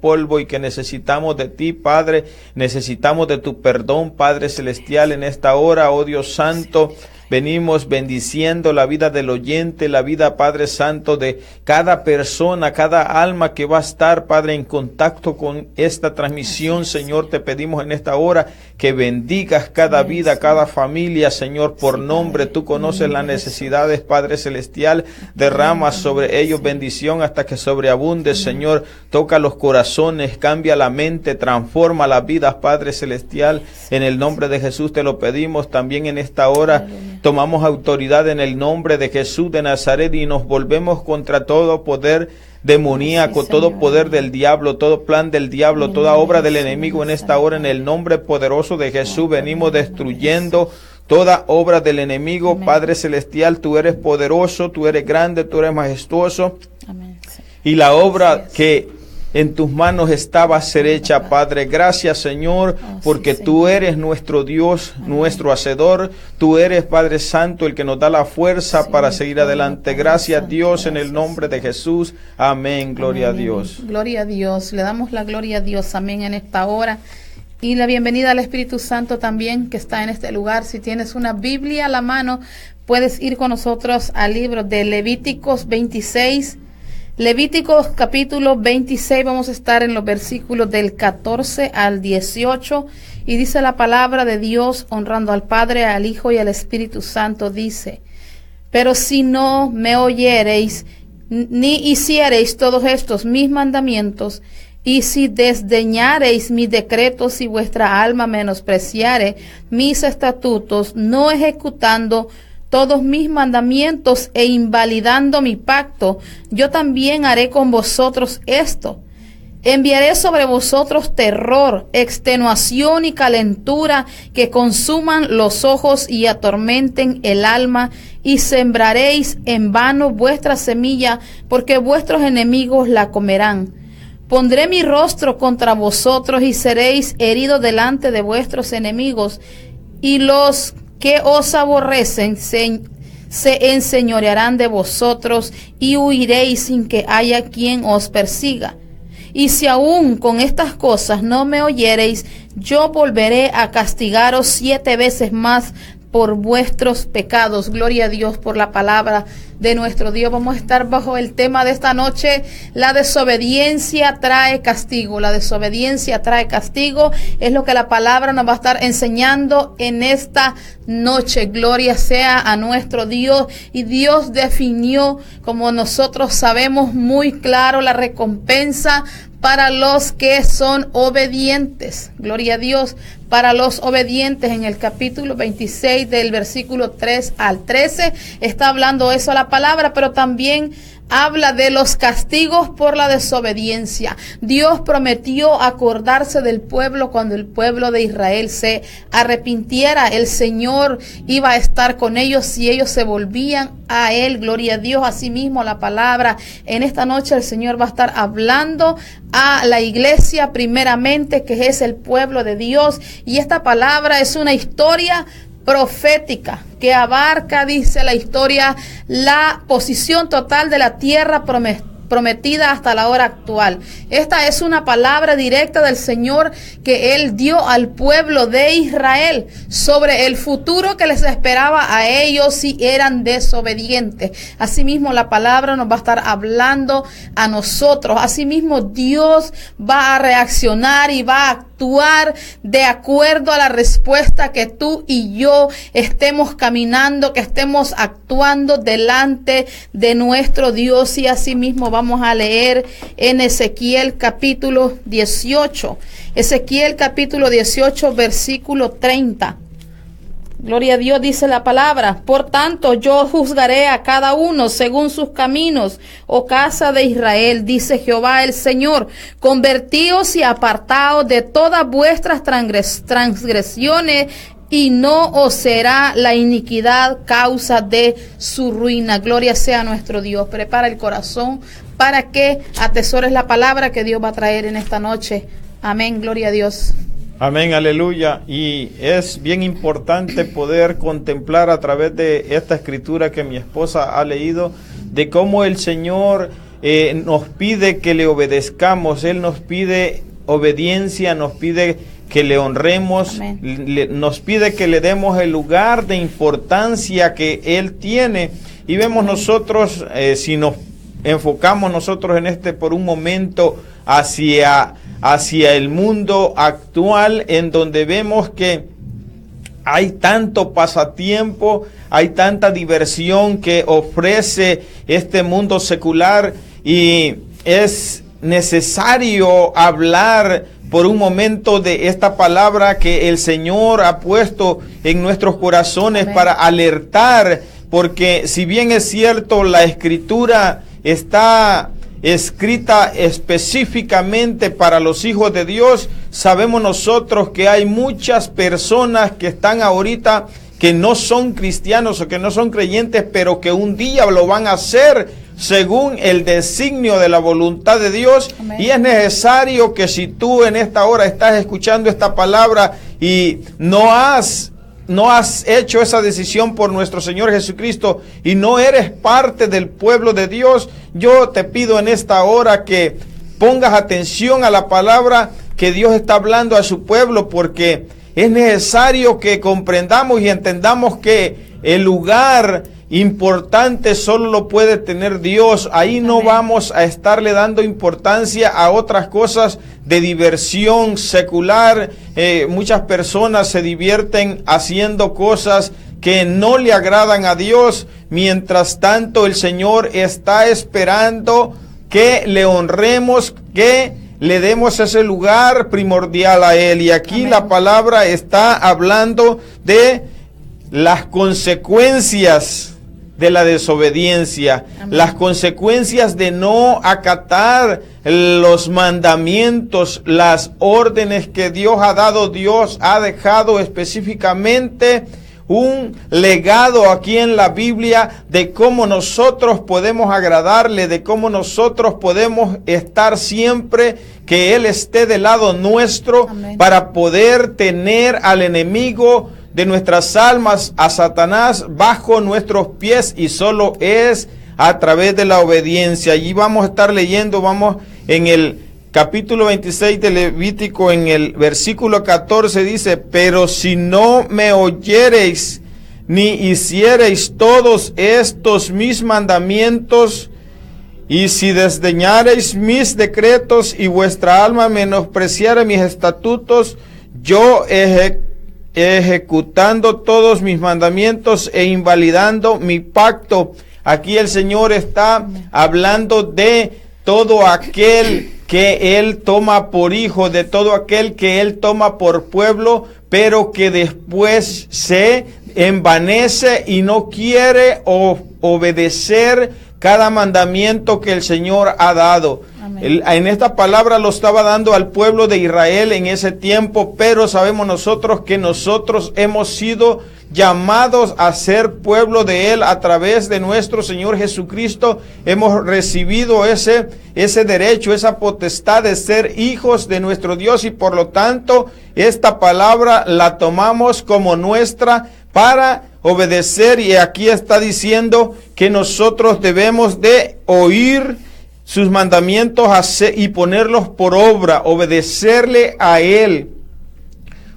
polvo y que necesitamos de ti, Padre. Necesitamos de tu perdón, Padre Celestial, en esta hora, oh Dios Santo. Venimos bendiciendo la vida del oyente, la vida, Padre Santo, de cada persona, cada alma que va a estar, Padre, en contacto con esta transmisión. Señor, te pedimos en esta hora que bendigas cada vida, cada familia, Señor, por nombre. Tú conoces las necesidades, Padre Celestial. Derrama sobre ellos bendición hasta que sobreabunde, Señor. Toca los corazones, cambia la mente, transforma las vidas, Padre Celestial. En el nombre de Jesús te lo pedimos también en esta hora. Tomamos autoridad en el nombre de Jesús de Nazaret y nos volvemos contra todo poder demoníaco, todo poder del diablo, todo plan del diablo, toda obra del enemigo en esta hora. En el nombre poderoso de Jesús venimos destruyendo toda obra del enemigo. Padre Celestial, tú eres poderoso, tú eres grande, tú eres majestuoso. Y la obra que en tus manos estaba a ser hecha, Padre. Gracias, Señor, porque tú eres nuestro Dios, nuestro Hacedor. Tú eres, Padre Santo, el que nos da la fuerza para seguir adelante. Gracias, Dios, en el nombre de Jesús. Amén. Gloria a Dios. Gloria a Dios. Le damos la gloria a Dios. Amén. En esta hora. Y la bienvenida al Espíritu Santo también, que está en este lugar. Si tienes una Biblia a la mano, puedes ir con nosotros al libro de Levíticos 26. Levíticos capítulo 26, vamos a estar en los versículos del 14 al 18, y dice la palabra de Dios, honrando al Padre, al Hijo y al Espíritu Santo, dice: pero si no me oyereis, ni hiciereis todos estos mis mandamientos, y si desdeñareis mis decretos y vuestra alma menospreciare mis estatutos, no ejecutando todos mis mandamientos e invalidando mi pacto, yo también haré con vosotros esto. Enviaré sobre vosotros terror, extenuación y calentura que consuman los ojos y atormenten el alma, y sembraréis en vano vuestra semilla, porque vuestros enemigos la comerán. Pondré mi rostro contra vosotros y seréis heridos delante de vuestros enemigos, y los que os aborrecen se enseñorearán de vosotros, y huiréis sin que haya quien os persiga. Y si aún con estas cosas no me oyereis, yo volveré a castigaros 7 veces más por vuestros pecados. Gloria a Dios por la palabra de nuestro Dios. Vamos a estar bajo el tema de esta noche: la desobediencia trae castigo. La desobediencia trae castigo es lo que la palabra nos va a estar enseñando en esta noche. Gloria sea a nuestro Dios. Y Dios definió, como nosotros sabemos muy claro, la recompensa para los que son obedientes. Gloria a Dios. Para los obedientes, en el capítulo 26 del versículo 3 al 13 está hablando eso la palabra, pero también habla de los castigos por la desobediencia. Dios prometió acordarse del pueblo cuando el pueblo de Israel se arrepintiera. El Señor iba a estar con ellos si ellos se volvían a Él. Gloria a Dios. Asimismo, la palabra en esta noche, el Señor va a estar hablando a la iglesia primeramente, que es el pueblo de Dios. Y esta palabra es una historia profética que abarca, dice la historia, la posición total de la tierra prometida hasta la hora actual. Esta es una palabra directa del Señor que Él dio al pueblo de Israel sobre el futuro que les esperaba a ellos si eran desobedientes. Asimismo, la palabra nos va a estar hablando a nosotros. Asimismo, Dios va a reaccionar y va a actuar de acuerdo a la respuesta que tú y yo estemos caminando, que estemos actuando delante de nuestro Dios. Y asimismo vamos a leer en Ezequiel capítulo 18. Ezequiel capítulo 18, versículo 30. Gloria a Dios, dice la palabra: por tanto yo juzgaré a cada uno según sus caminos, oh casa de Israel, dice Jehová el Señor. Convertíos y apartaos de todas vuestras transgresiones, y no os será la iniquidad causa de su ruina. Gloria sea a nuestro Dios. Prepara el corazón para que atesores la palabra que Dios va a traer en esta noche. Amén. Gloria a Dios. Amén, aleluya. Y es bien importante poder contemplar a través de esta escritura que mi esposa ha leído, de cómo el Señor nos pide que le obedezcamos. Él nos pide obediencia, nos pide que le honremos, nos pide que le demos el lugar de importancia que Él tiene. Y vemos nosotros, si nos enfocamos nosotros en por un momento hacia el mundo actual, en donde vemos que hay tanto pasatiempo, hay tanta diversión que ofrece este mundo secular, y es necesario hablar por un momento de esta palabra que el Señor ha puesto en nuestros corazones. Amén. Para alertar, porque si bien es cierto, la Escritura está escrita específicamente para los hijos de Dios, sabemos nosotros que hay muchas personas que están ahorita que no son cristianos o que no son creyentes, pero que un día lo van a hacer según el designio de la voluntad de Dios. Amén. Y es necesario que si tú en esta hora estás escuchando esta palabra y no has hecho esa decisión por nuestro Señor Jesucristo y no eres parte del pueblo de Dios, yo te pido en esta hora que pongas atención a la palabra que Dios está hablando a su pueblo, porque es necesario que comprendamos y entendamos que el lugar importante solo lo puede tener Dios. Ahí no vamos a estarle dando importancia a otras cosas de diversión secular. Muchas personas se divierten haciendo cosas que no le agradan a Dios. Mientras tanto, el Señor está esperando que le honremos, que le demos ese lugar primordial a Él. Y aquí Amén. La palabra está hablando de las consecuencias de la desobediencia. Amén. Las consecuencias de no acatar los mandamientos, las órdenes que Dios ha dado. Dios ha dejado específicamente un legado aquí en la Biblia de cómo nosotros podemos agradarle, de cómo nosotros podemos estar siempre, que Él esté del lado nuestro. Amén. Para poder tener al enemigo de nuestras almas, a Satanás, bajo nuestros pies, y solo es a través de la obediencia. Allí vamos a estar leyendo, vamos en el capítulo 26 de Levítico, en el versículo 14, dice: pero si no me oyereis, ni hiciereis todos estos mis mandamientos, y si desdeñareis mis decretos, y vuestra alma menospreciare mis estatutos, yo ejecutando todos mis mandamientos e invalidando mi pacto. Aquí el Señor está hablando de todo aquel que Él toma por hijo, de todo aquel que Él toma por pueblo, pero que después se envanece y no quiere obedecer cada mandamiento que el Señor ha dado. En esta palabra lo estaba dando al pueblo de Israel en ese tiempo, pero sabemos nosotros que nosotros hemos sido llamados a ser pueblo de Él a través de nuestro Señor Jesucristo. Hemos recibido ese derecho, esa potestad de ser hijos de nuestro Dios, y por lo tanto esta palabra la tomamos como nuestra para obedecer. Y aquí está diciendo que nosotros debemos de oír sus mandamientos y ponerlos por obra, obedecerle a Él.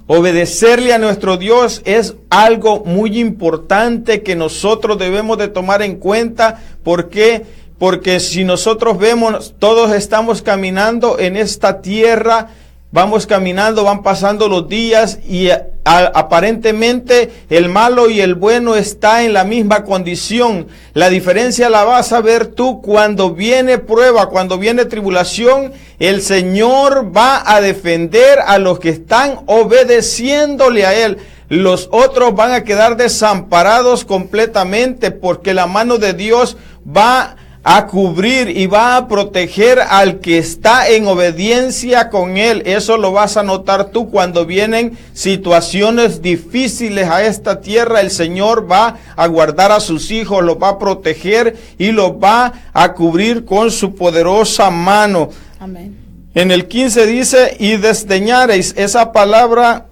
Obedecerle a nuestro Dios es algo muy importante que nosotros debemos de tomar en cuenta. ¿Por qué? Porque si nosotros vemos, todos estamos caminando en esta tierra, vamos caminando, van pasando los días, y aparentemente el malo y el bueno está en la misma condición. La diferencia la vas a ver tú cuando viene prueba, cuando viene tribulación. El Señor va a defender a los que están obedeciéndole a Él. Los otros van a quedar desamparados completamente, porque la mano de Dios va a cubrir y va a proteger al que está en obediencia con Él. Eso lo vas a notar tú cuando vienen situaciones difíciles a esta tierra. El Señor va a guardar a sus hijos, los va a proteger y los va a cubrir con su poderosa mano. Amén. En el 15 dice: y desdeñareis. Esa palabra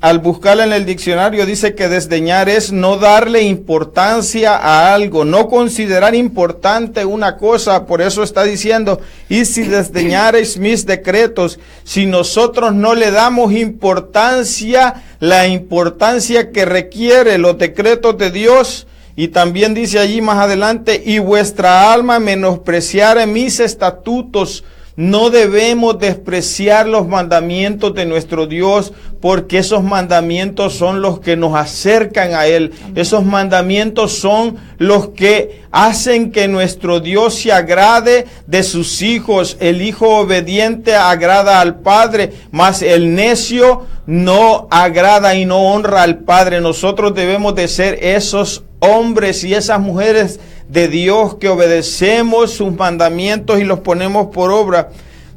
al buscarla en el diccionario dice que desdeñar es no darle importancia a algo, no considerar importante una cosa. Por eso está diciendo, y si desdeñareis mis decretos, si nosotros no le damos importancia, la importancia que requiere los decretos de Dios. Y también dice allí más adelante, y vuestra alma menospreciare mis estatutos. No debemos despreciar los mandamientos de nuestro Dios, porque esos mandamientos son los que nos acercan a Él. Esos mandamientos son los que hacen que nuestro Dios se agrade de sus hijos. El hijo obediente agrada al Padre, mas el necio no agrada y no honra al Padre. Nosotros debemos de ser esos hombres y esas mujeres de Dios que obedecemos sus mandamientos y los ponemos por obra.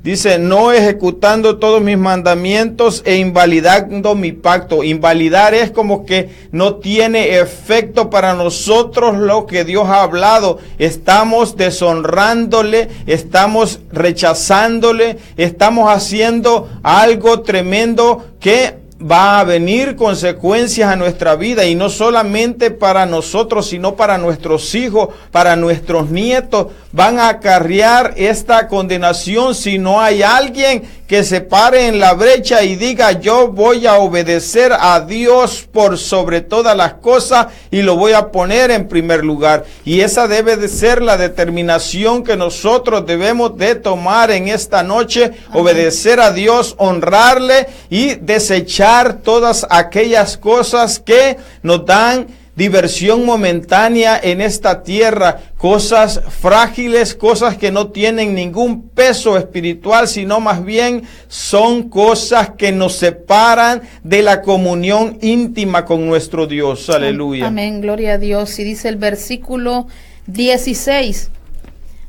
Dice, no ejecutando todos mis mandamientos e invalidando mi pacto. Invalidar es como que no tiene efecto para nosotros lo que Dios ha hablado. Estamos deshonrándole, estamos rechazándole, estamos haciendo algo tremendo que va a venir consecuencias a nuestra vida, y no solamente para nosotros, sino para nuestros hijos, para nuestros nietos. Van a acarrear esta condenación si no hay alguien que se pare en la brecha y diga, yo voy a obedecer a Dios por sobre todas las cosas y lo voy a poner en primer lugar. Y esa debe de ser la determinación que nosotros debemos de tomar en esta noche. Obedecer a Dios, honrarle y desechar todas aquellas cosas que nos dan diversión momentánea en esta tierra, cosas frágiles, cosas que no tienen ningún peso espiritual, sino más bien son cosas que nos separan de la comunión íntima con nuestro Dios. Aleluya. Amén, gloria a Dios. Y dice el versículo 16,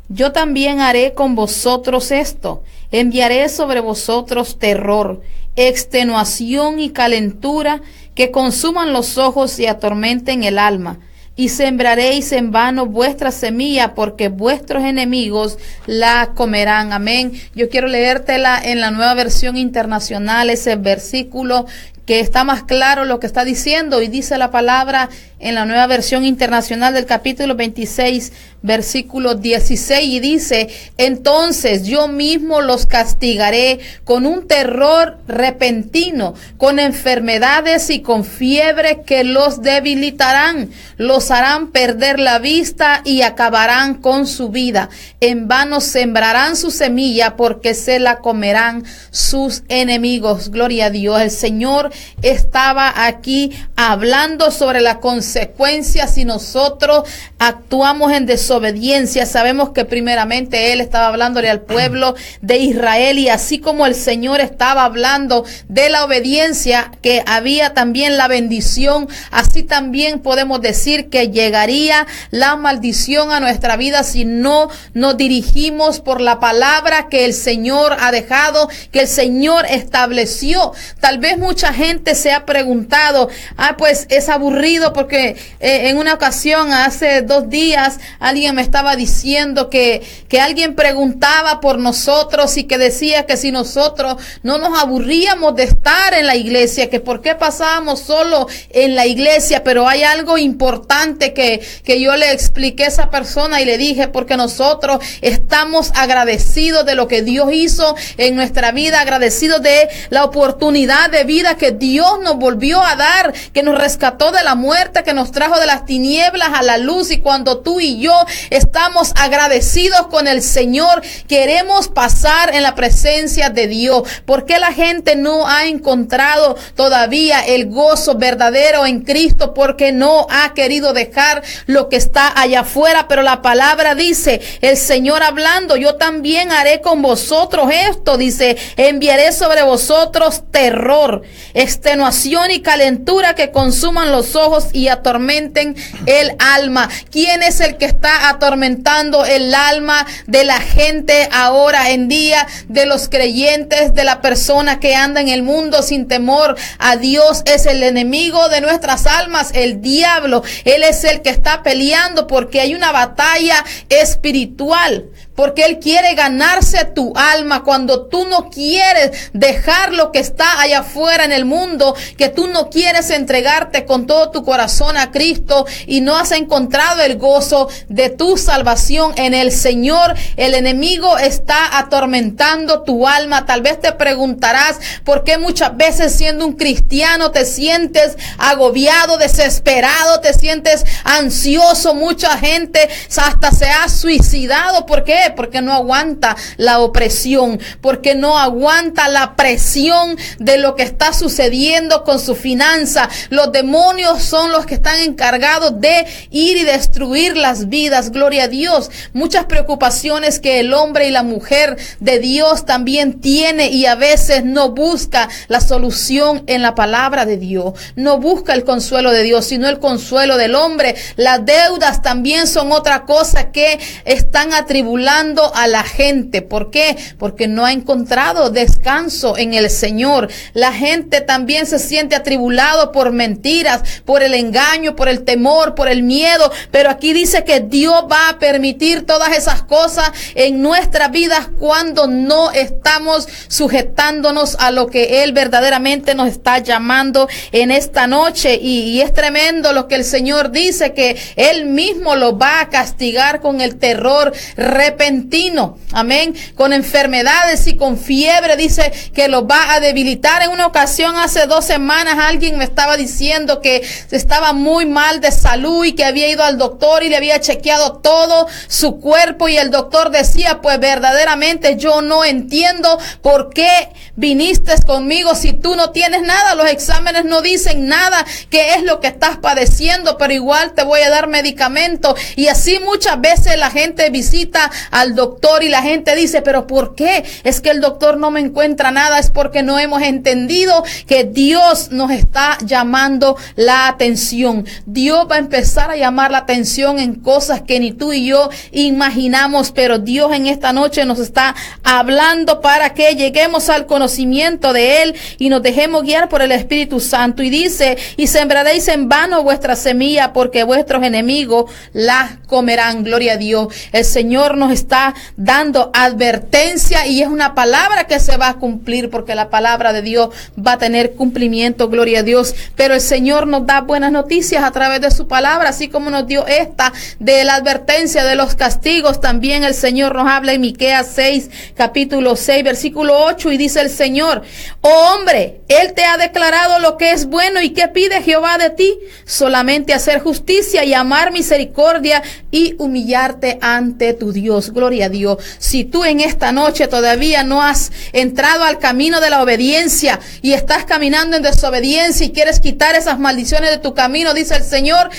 yo también haré con vosotros esto, enviaré sobre vosotros terror, extenuación y calentura, que consuman los ojos y atormenten el alma. Y sembraréis en vano vuestra semilla, porque vuestros enemigos la comerán. Amén. Yo quiero leértela en la Nueva Versión Internacional, ese versículo que está más claro lo que está diciendo, y dice la palabra en la Nueva Versión Internacional del capítulo 26, versículo 16, y dice, entonces yo mismo los castigaré con un terror repentino, con enfermedades y con fiebre que los debilitarán, los harán perder la vista y acabarán con su vida. En vano sembrarán su semilla, porque se la comerán sus enemigos. Gloria a Dios. El Señor estaba aquí hablando sobre la consecuencia si nosotros actuamos en desobediencia. Sabemos que primeramente Él estaba hablándole al pueblo de Israel, y así como el Señor estaba hablando de la obediencia, que había también la bendición, así también podemos decir que llegaría la maldición a nuestra vida si no nos dirigimos por la palabra que el Señor ha dejado, que el Señor estableció. Tal vez mucha gente se ha preguntado, pues es aburrido, porque en una ocasión, hace 2 días, alguien me estaba diciendo que alguien preguntaba por nosotros y que decía que si nosotros no nos aburríamos de estar en la iglesia, que por qué pasábamos solo en la iglesia. Pero hay algo importante que yo le expliqué a esa persona y le dije, porque nosotros estamos agradecidos de lo que Dios hizo en nuestra vida, agradecidos de la oportunidad de vida que Dios nos volvió a dar, que nos rescató de la muerte, que nos trajo de las tinieblas a la luz. Y cuando tú y yo estamos agradecidos con el Señor, queremos pasar en la presencia de Dios. ¿Por qué la gente no ha encontrado todavía el gozo verdadero en Cristo? Porque no ha querido dejar lo que está allá afuera. Pero la palabra dice, el Señor hablando, yo también haré con vosotros esto, dice, enviaré sobre vosotros terror, extenuación y calentura, que consuman los ojos y atormenten el alma. ¿Quién es el que está atormentando el alma de la gente ahora en día? De los creyentes, de la persona que anda en el mundo sin temor a Dios. Es el enemigo de nuestras almas, el diablo. Él es el que está peleando, porque hay una batalla espiritual. porque Él quiere ganarse tu alma. Cuando tú no quieres dejar lo que está allá afuera en el mundo, que tú no quieres entregarte con todo tu corazón a Cristo y no has encontrado el gozo de tu salvación en el Señor, el enemigo está atormentando tu alma. Tal vez te preguntarás por qué muchas veces siendo un cristiano te sientes agobiado, desesperado, te sientes ansioso. Mucha gente hasta se ha suicidado. ¿Por qué? Porque no aguanta la opresión, porque no aguanta la presión de lo que está sucediendo con su finanza. Los demonios son los que están encargados de ir y destruir las vidas. Gloria a Dios. Muchas preocupaciones que el hombre y la mujer de Dios también tiene, y a veces no busca la solución en la palabra de Dios, no busca el consuelo de Dios, sino el consuelo del hombre. Las deudas también son otra cosa que están atribulando a la gente. ¿Por qué? Porque no ha encontrado descanso en el Señor. La gente también se siente atribulado por mentiras, por el engaño, por el temor, por el miedo. Pero aquí dice que Dios va a permitir todas esas cosas en nuestras vidas cuando no estamos sujetándonos a lo que Él verdaderamente nos está llamando en esta noche. Y es tremendo lo que el Señor dice, que Él mismo lo va a castigar con el terror repentino, amén, con enfermedades y con fiebre. Dice que lo va a debilitar. En una ocasión hace 2 semanas alguien me estaba diciendo que estaba muy mal de salud y que había ido al doctor y le había chequeado todo su cuerpo, y el doctor decía, pues verdaderamente yo no entiendo por qué viniste conmigo si tú no tienes nada, los exámenes no dicen nada, qué es lo que estás padeciendo, pero igual te voy a dar medicamento. Y así muchas veces la gente visita al doctor y la gente dice, pero ¿por qué? Es que el doctor no me encuentra nada. Es porque no hemos entendido que Dios nos está llamando la atención. Dios va a empezar a llamar la atención en cosas que ni tú y yo imaginamos, pero Dios en esta noche nos está hablando para que lleguemos al conocimiento de Él y nos dejemos guiar por el Espíritu Santo. Y dice, y sembraréis en vano vuestra semilla, porque vuestros enemigos la comerán. Gloria a Dios. El Señor nos está dando advertencia, y es una palabra que se va a cumplir, porque la palabra de Dios va a tener cumplimiento. Gloria a Dios. Pero el Señor nos da buenas noticias a través de su palabra, así como nos dio esta de la advertencia de los castigos. También el Señor nos habla en Miqueas 6, capítulo 6, versículo 8, y dice el Señor: oh hombre, Él te ha declarado lo que es bueno, y ¿qué pide Jehová de ti? Solamente hacer justicia y amar misericordia y humillarte ante tu Dios. Gloria a Dios. Si tú en esta noche todavía no has entrado al camino de la obediencia y estás caminando en desobediencia y quieres quitar esas maldiciones de tu camino, dice el Señor,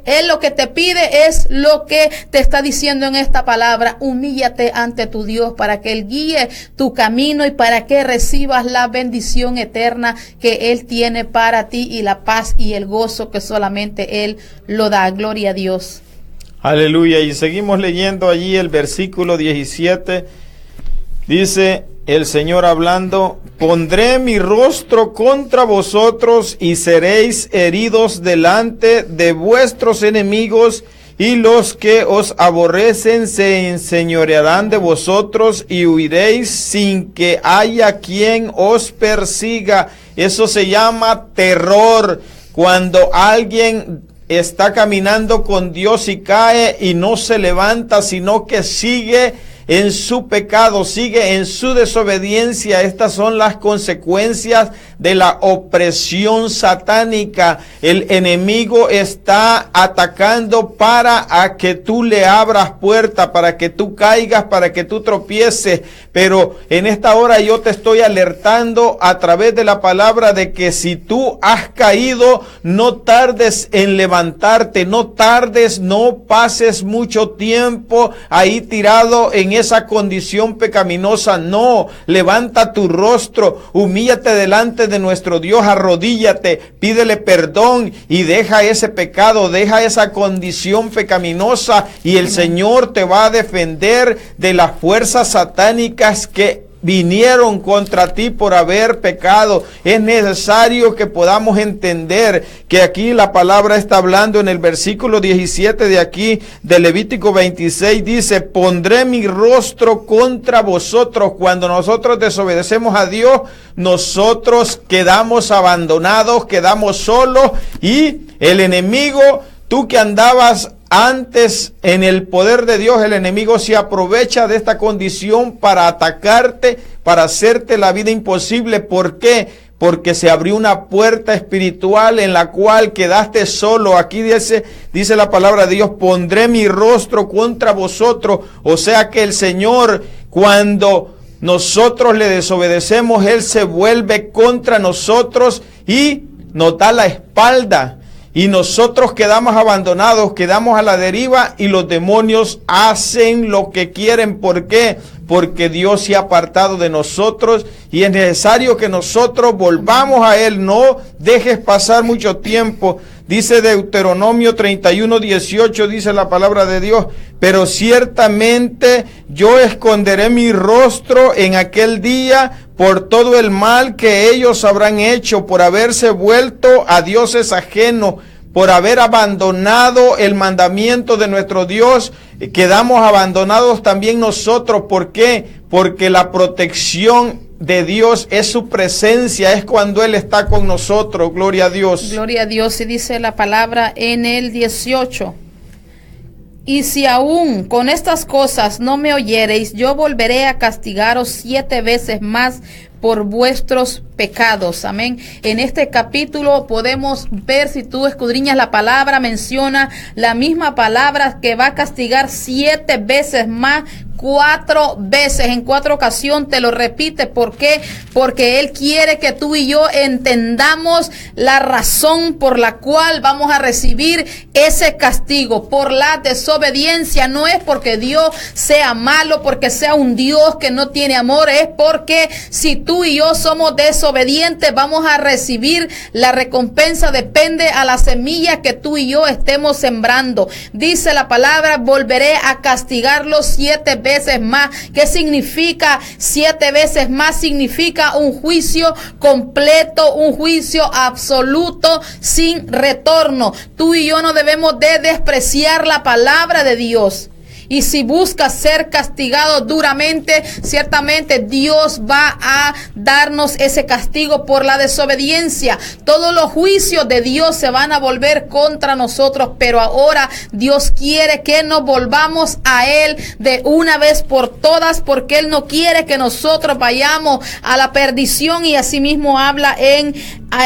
Él lo que te pide es lo que te está diciendo en esta palabra: humíllate ante tu Dios para que Él guíe tu camino y para que recibas la bendición eterna que Él tiene para ti, y la paz y el gozo que solamente Él lo da. Gloria a Dios. Aleluya. Y seguimos leyendo allí el versículo 17. Dice el Señor hablando: pondré mi rostro contra vosotros y seréis heridos delante de vuestros enemigos, y los que os aborrecen se enseñorearán de vosotros y huiréis sin que haya quien os persiga. Eso se llama terror. Cuando alguien está caminando con Dios y cae y no se levanta, sino que sigue en su pecado, sigue en su desobediencia. Estas son las consecuencias de la opresión satánica. El enemigo está atacando para a que tú le abras puerta, para que tú caigas, para que tú tropieces. Pero en esta hora yo te estoy alertando a través de la palabra de que si tú has caído, no tardes en levantarte, no tardes, no pases mucho tiempo ahí tirado en esa condición pecaminosa. No, levanta tu rostro, humíllate delante de nuestro Dios, arrodíllate, pídele perdón y deja ese pecado, deja esa condición pecaminosa, y el Señor te va a defender de las fuerzas satánicas que vinieron contra ti por haber pecado. Es necesario que podamos entender que aquí la palabra está hablando en el versículo 17 de aquí, de Levítico 26, dice, pondré mi rostro contra vosotros. Cuando nosotros desobedecemos a Dios, nosotros quedamos abandonados, quedamos solos, y el enemigo, tú que andabas antes en el poder de Dios, el enemigo se aprovecha de esta condición para atacarte, para hacerte la vida imposible. ¿Por qué? Porque se abrió una puerta espiritual en la cual quedaste solo. Aquí dice la palabra de Dios, pondré mi rostro contra vosotros. O sea que el Señor, cuando nosotros le desobedecemos, Él se vuelve contra nosotros y nos da la espalda. Y nosotros quedamos abandonados, quedamos a la deriva, y los demonios hacen lo que quieren. ¿Por qué? Porque Dios se ha apartado de nosotros, y es necesario que nosotros volvamos a Él. No dejes pasar mucho tiempo. Dice Deuteronomio 31:18, dice la palabra de Dios, pero ciertamente yo esconderé mi rostro en aquel día por todo el mal que ellos habrán hecho, por haberse vuelto a dioses ajenos, por haber abandonado el mandamiento de nuestro Dios. Quedamos abandonados también nosotros. ¿Por qué? Porque la protección de Dios es su presencia, es cuando Él está con nosotros. Gloria a Dios. Gloria a Dios. Y dice la palabra en el 18. Y si aún con estas cosas no me oyereis, yo volveré a castigaros 7 veces más por vuestros pecados. Amén. En este capítulo podemos ver, si tú escudriñas la palabra, menciona la misma palabra, que va a castigar 7 veces más, 4 veces, en 4 ocasiones te lo repite. ¿Por qué? Porque Él quiere que tú y yo entendamos la razón por la cual vamos a recibir ese castigo por la desobediencia. No es porque Dios sea malo, porque sea un Dios que no tiene amor, es porque si tú y yo somos desobedientes, vamos a recibir la recompensa. Depende a la semilla que tú y yo estemos sembrando. Dice la palabra, volveré a castigarlos 7 veces más. ¿Qué significa 7 veces más? Significa un juicio completo, un juicio absoluto, sin retorno. Tú y yo no debemos de despreciar la palabra de Dios. Y si buscas ser castigado duramente, ciertamente Dios va a darnos ese castigo por la desobediencia. Todos los juicios de Dios se van a volver contra nosotros, pero ahora Dios quiere que nos volvamos a Él de una vez por todas, porque Él no quiere que nosotros vayamos a la perdición. Y asimismo habla en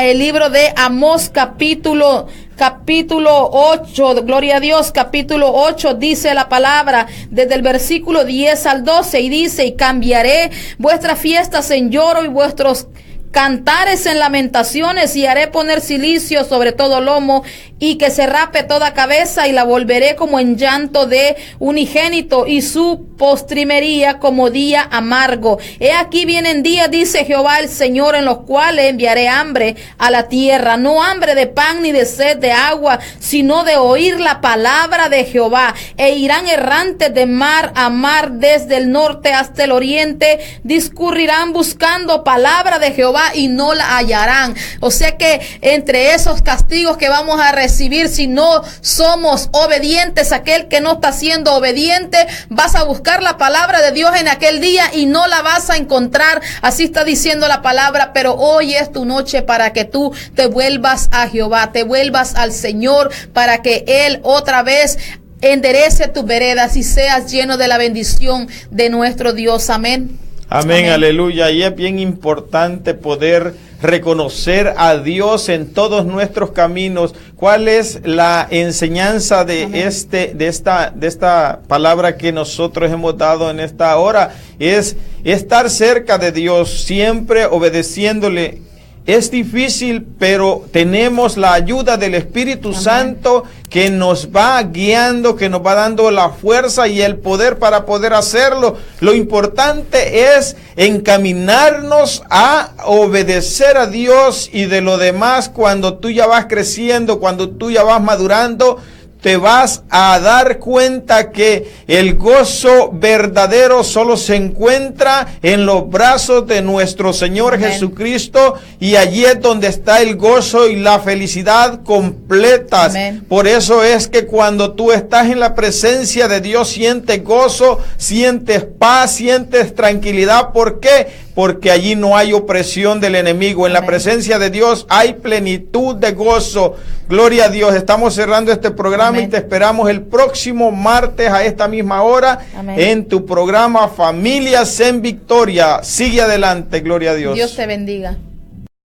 el libro de Amós capítulo 8, gloria a Dios, capítulo 8, dice la palabra desde el versículo 10 al 12, y dice, y cambiaré vuestras fiestas en lloro y vuestros cantares en lamentaciones, y haré poner cilicio sobre todo lomo, y que se rape toda cabeza, y la volveré como en llanto de unigénito, y su postrimería como día amargo. He aquí vienen días, dice Jehová el Señor, en los cuales enviaré hambre a la tierra, no hambre de pan ni de sed de agua, sino de oír la palabra de Jehová. E irán errantes de mar a mar, desde el norte hasta el oriente, discurrirán buscando palabra de Jehová y no la hallarán. O sea que entre esos castigos que vamos a recibir, si no somos obedientes, aquel que no está siendo obediente, vas a buscar la palabra de Dios en aquel día y no la vas a encontrar. Así está diciendo la palabra. Pero hoy es tu noche para que tú te vuelvas a Jehová, te vuelvas al Señor, para que Él otra vez enderece tus veredas y seas lleno de la bendición de nuestro Dios. Amén. Amén, aleluya. Y es bien importante poder reconocer a Dios en todos nuestros caminos. ¿Cuál es la enseñanza de esta palabra que nosotros hemos dado en esta hora? Es estar cerca de Dios, siempre obedeciéndole. Es difícil, pero tenemos la ayuda del Espíritu Santo que nos va guiando, que nos va dando la fuerza y el poder para poder hacerlo. Lo importante es encaminarnos a obedecer a Dios, y de lo demás, cuando tú ya vas creciendo, cuando tú ya vas madurando, te vas a dar cuenta que el gozo verdadero solo se encuentra en los brazos de nuestro Señor Amén. Jesucristo, y allí es donde está el gozo y la felicidad completas. Amén. Por eso es que cuando tú estás en la presencia de Dios, sientes gozo, sientes paz, sientes tranquilidad. ¿Por qué? Porque allí no hay opresión del enemigo. En la Amén. presencia de Dios hay plenitud de gozo. Gloria a Dios. Estamos cerrando este programa. Amén. Y te esperamos el próximo martes a esta misma hora. Amén. En tu programa Familias en Victoria. Sigue adelante. Gloria a Dios. Dios te bendiga.